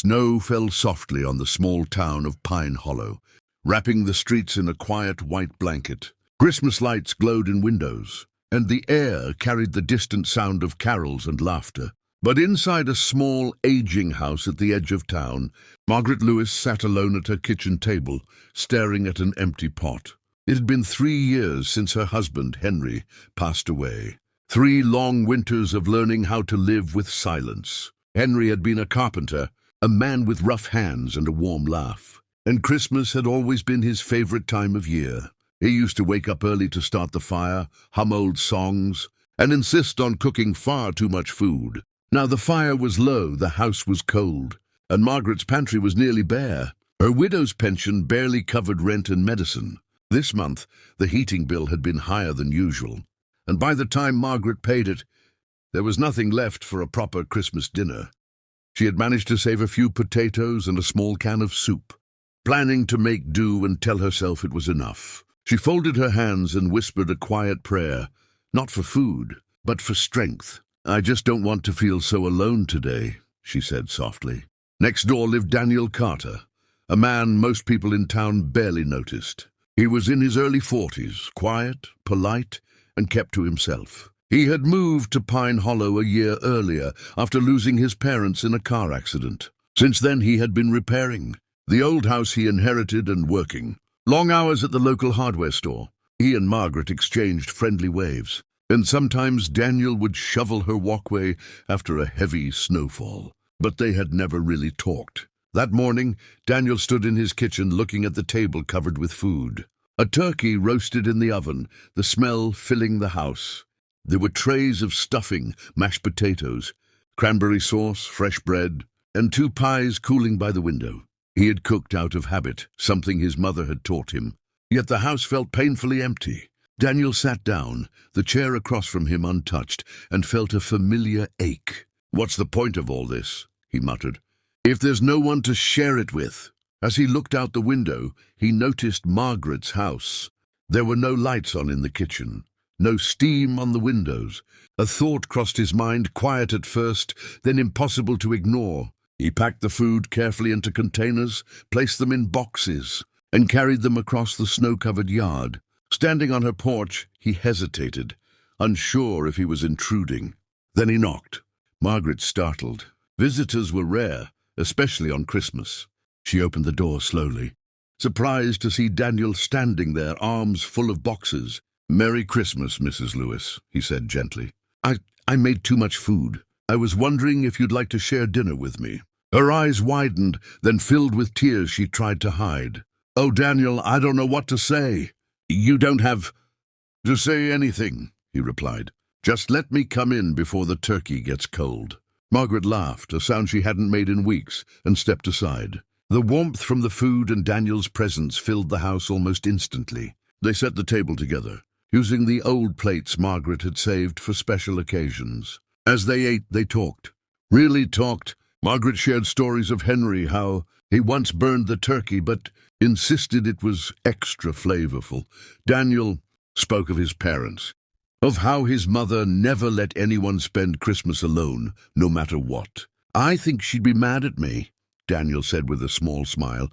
Snow fell softly on the small town of Pine Hollow, wrapping the streets in a quiet white blanket. Christmas lights glowed in windows, and the air carried the distant sound of carols and laughter. But inside a small, aging house at the edge of town, Margaret Lewis sat alone at her kitchen table, staring at an empty pot. It had been 3 years since her husband, Henry, passed away. 3 long winters of learning how to live with silence. Henry had been a carpenter, a man with rough hands and a warm laugh. And Christmas had always been his favorite time of year. He used to wake up early to start the fire, hum old songs, and insist on cooking far too much food. Now the fire was low, the house was cold, and Margaret's pantry was nearly bare. Her widow's pension barely covered rent and medicine. This month, the heating bill had been higher than usual, and by the time Margaret paid it, there was nothing left for a proper Christmas dinner. She had managed to save a few potatoes and a small can of soup, planning to make do and tell herself it was enough. She folded her hands and whispered a quiet prayer, not for food, but for strength. "I just don't want to feel so alone today," she said softly. Next door lived Daniel Carter, a man most people in town barely noticed. He was in his early 40s, quiet, polite, and kept to himself. He had moved to Pine Hollow a year earlier after losing his parents in a car accident. Since then he had been repairing the old house he inherited and working. Long hours at the local hardware store. He and Margaret exchanged friendly waves, and sometimes Daniel would shovel her walkway after a heavy snowfall. But they had never really talked. That morning, Daniel stood in his kitchen looking at the table covered with food. A turkey roasted in the oven, the smell filling the house. There were trays of stuffing, mashed potatoes, cranberry sauce, fresh bread, and 2 pies cooling by the window. He had cooked out of habit, something his mother had taught him. Yet the house felt painfully empty. Daniel sat down, the chair across from him untouched, and felt a familiar ache. "What's the point of all this?" he muttered. "If there's no one to share it with." As he looked out the window, he noticed Margaret's house. There were no lights on in the kitchen, no steam on the windows. A thought crossed his mind, quiet at first, then impossible to ignore. He packed the food carefully into containers, placed them in boxes, and carried them across the snow-covered yard. Standing on her porch, he hesitated, unsure if he was intruding. Then he knocked. Margaret startled. Visitors were rare, especially on Christmas. She opened the door slowly, surprised to see Daniel standing there, arms full of boxes. "Merry Christmas, Mrs. Lewis," he said gently. I made too much food. I was wondering if you'd like to share dinner with me." Her eyes widened, then filled with tears she tried to hide. "Oh, Daniel, I don't know what to say." "You don't have to say anything," he replied. "Just let me come in before the turkey gets cold." Margaret laughed, a sound she hadn't made in weeks, and stepped aside. The warmth from the food and Daniel's presence filled the house almost instantly. They set the table together, using the old plates Margaret had saved for special occasions. As they ate, they talked. Really talked. Margaret shared stories of Henry, how he once burned the turkey but insisted it was extra flavorful. Daniel spoke of his parents, of how his mother never let anyone spend Christmas alone, no matter what. "I think she'd be mad at me," Daniel said with a small smile,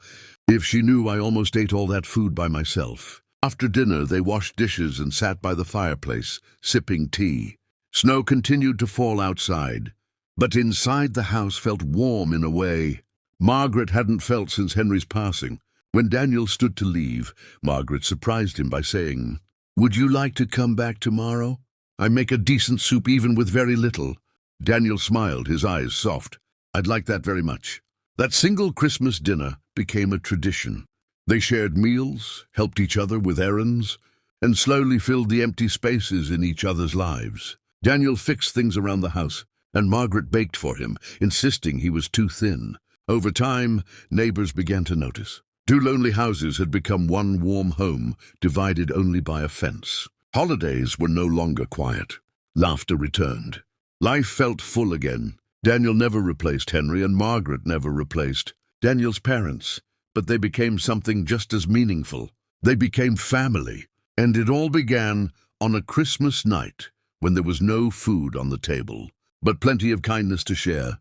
"if she knew I almost ate all that food by myself." After dinner, they washed dishes and sat by the fireplace, sipping tea. Snow continued to fall outside, but inside the house felt warm in a way Margaret hadn't felt since Henry's passing. When Daniel stood to leave, Margaret surprised him by saying, "Would you like to come back tomorrow? I make a decent soup even with very little." Daniel smiled, his eyes soft. "I'd like that very much." That single Christmas dinner became a tradition. They shared meals, helped each other with errands, and slowly filled the empty spaces in each other's lives. Daniel fixed things around the house, and Margaret baked for him, insisting he was too thin. Over time, neighbors began to notice. 2 lonely houses had become one warm home, divided only by a fence. Holidays were no longer quiet. Laughter returned. Life felt full again. Daniel never replaced Henry, and Margaret never replaced Daniel's parents, but they became something just as meaningful. They became family, and it all began on a Christmas night when there was no food on the table, but plenty of kindness to share.